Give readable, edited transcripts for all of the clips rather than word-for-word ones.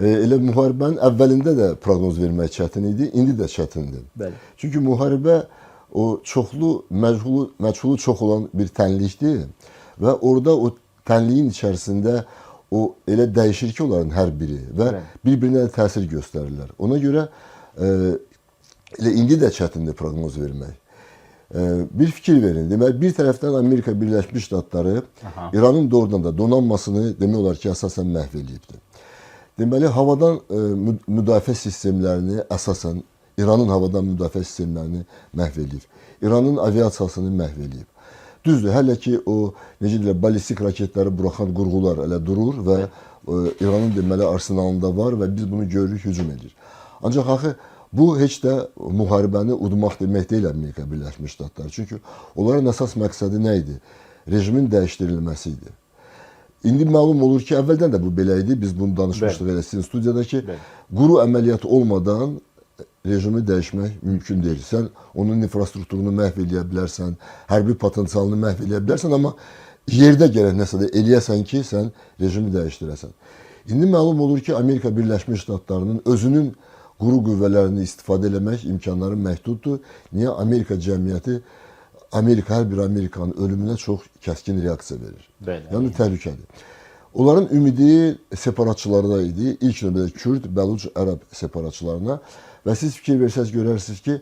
Elə müharibənin əvvəlində də proqnoz vermək çətin idi, indi də çətindir. Bəli. Çünki müharibə o çoxlu, məchulu çox olan bir tənlikdir və orada o tənliyin içərisində o elə dəyişir ki, onların hər biri və bir-birinə təsir göstərirlər. Ona görə elə indi də çətindir proqnoz vermək. Bir fikir verin. Deməli, bir tərəfdən Amerika Birləşmiş Ştatları İranın doğrudan da donanmasını demək olar ki, əsasən məhv edibdir. Deməli, havadan müdafiə sistemlərini əsasən İranın havadan müdafiə sistemlərini məhv edib. İranın aviasiyasını məhv edib. Düzdür, hələ ki o necə deyirlər, ballistik raketləri buraxan qurğular elə durur və İranın deməli arsenalında var və biz bunu görürük, hücum edir. Ancaq axı bu heç də müharibəni udmaq demək deyil Amerika Birləşmiş Ştatları. Çünki onların əsas məqsədi nə idi? Rejimin dəyişdirilməsi idi. İndi məlum olur ki, əvvəldən də bu belə idi. Biz bunu danışmışdıq elə sizin studiyada ki, quru əməliyyat olmadan rejimi dəyişmək mümkün deyil. Sən onun infrastrukturunu məhv edə bilərsən, hərbi potensialını məhv edə bilərsən, amma yerdə gərək nəsə də eləyəsən ki, sən rejimi dəyişdirəsən. İndi məlum olur ki, Amerika Birləşmiş Ştatlarının özünün quru qüvvələrini istifadə eləmək imkanları məhduddur. Niyə? Amerika cəmiyyəti, hər bir Amerikanın ölümünə çox kəskin reaksiya verir. Yəni təhlükədir. Onların ümidi separatçılarda idi. İlk növbədə Kürd, Bəluc, Ərəb separatçılarına. Və siz fikir versəz görərsiniz ki,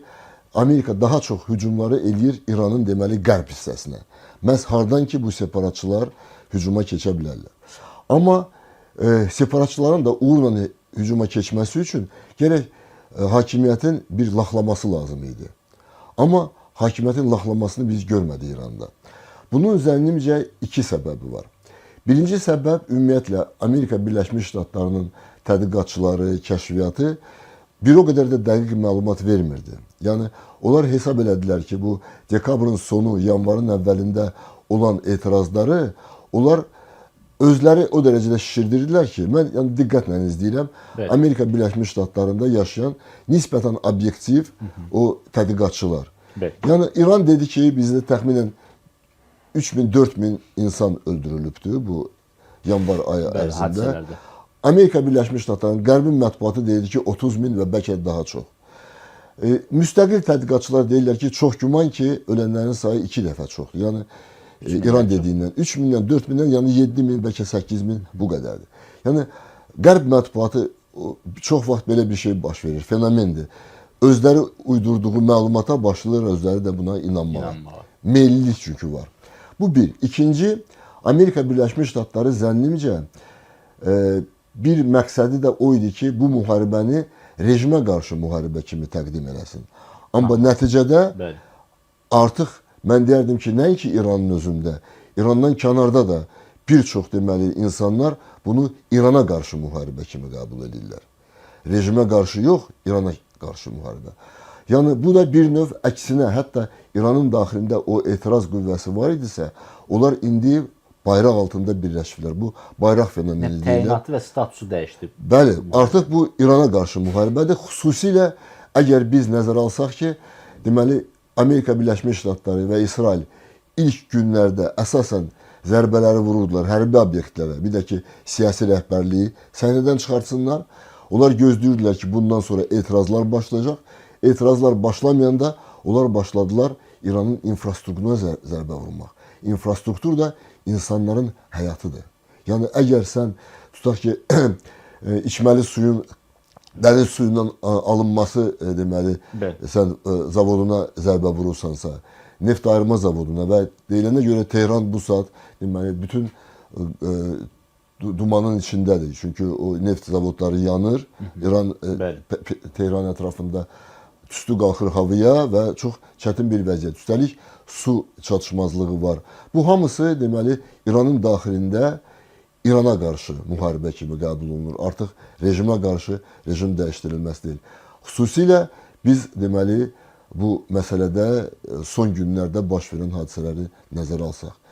Amerika daha çox hücumları eləyir İranın deməli qərb hissəsinə. Məhz hardan ki, bu separatçılar hücuma keçə bilərlər. Amma separatçıların da uğurla hücuma keçməsi üçün gərək hakimiyyətin bir laxlaması lazım idi. Amma hakimiyyətin laxlamasını biz görmədik İranda. Bunun zənnimcə iki səbəbi var. Birinci səbəb ümumiyyətlə Amerika Birləşmiş Ştatlarının tədqiqatçıları, kəşfiyyatı bir o qədər də dəqiq məlumat vermirdi. Yəni, onlar hesab elədilər ki, bu dekabrın sonu, yanvarın əvvəlində olan etirazları onlar özləri o dərəcədə şişirdirdilər ki, mən yəni, diqqətlə izləyirəm, Amerika Birləşmiş Ştatlarında yaşayan nisbətən obyektiv o tədqiqatçılar. Yəni, İran dedi ki, bizdə təxminən 3000-4000 insan öldürülübdür bu yanvar ayı ərzində. Amerika Birləşmiş Ştatlarının qərbin mətbuatı deyir ki, 30.000 və bəlkə daha çox. Müstəqil tədqiqatçılar deyirlər ki, çox güman ki, ölənlərin sayı 2 dəfə çoxdur. Yəni, İran dediyindən 3000-dən, 4000-dən, yəni 7000, bəlkə 8000 bu qədərdir. Yəni, qərb mətbuatı çox vaxt belə bir şey baş verir, fenomendir. Özləri uydurduğu məlumata başlayır, özləri də buna inanmağa. Meyillilik çünki var. Bu bir. İkinci, Amerika Birləşmiş Ştatları zənnimcə bir məqsədi də o idi ki, bu müharibəni rejimə qarşı müharibə kimi təqdim eləsin. Amma nəticədə artıq mən deyərdim ki, nəinki İranın özündə, İrandan kənarda da bir çox deməli insanlar bunu İrana qarşı müharibə kimi qəbul edirlər. Rejimə qarşı yox, İrana qarşı müharibə. Yəni, bu da bir növ əksinə, hətta İranın daxilində o etiraz qüvvəsi var idisə, onlar indi bayraq altında birləşiblər. Bu bayraq fenomeni deyirlər. Təyinatı və statusu dəyişdi. Bəli, artıq bu İrana qarşı müharibədir. Xüsusilə əgər biz nəzərə alsaq ki, deməli Amerika Birləşmiş Ştatları və İsrail ilk günlərdə əsasən zərbələri vururdular hərbi obyektlərə. Bir də ki, siyasi rəhbərliyi səhnədən çıxartsınlar. Onlar gözləyirdilər ki, bundan sonra etirazlar başlayacaq. Etirazlar başlamayanda onlar başladılar İranın infrastrukturuna zərbə vurmaq. İnfrastruktur da insanların həyatıdır. Yəni, əgər sən, tutaq ki, içməli suyun, dəniz suyundan alınması, deməli, sən zavoduna zərbə vurursansa, neft ayırma zavoduna və deyilənə görə Tehran bu saat, deməli, bütün dumanın içindədir. Çünki o neft zavodları yanır, İran, Tehran ətrafında tüstü qalxır havaya və çox çətin bir vəziyyət. Üstəlik, su çatışmazlığı var. Bu hamısı, deməli, İranın daxilində İrana qarşı müharibə kimi qəbul olunur. Artıq rejimə qarşı rejim dəyişdirilməsi deyil. Xüsusilə biz, deməli, bu məsələdə son günlərdə baş verən hadisələri nəzərə alsaq.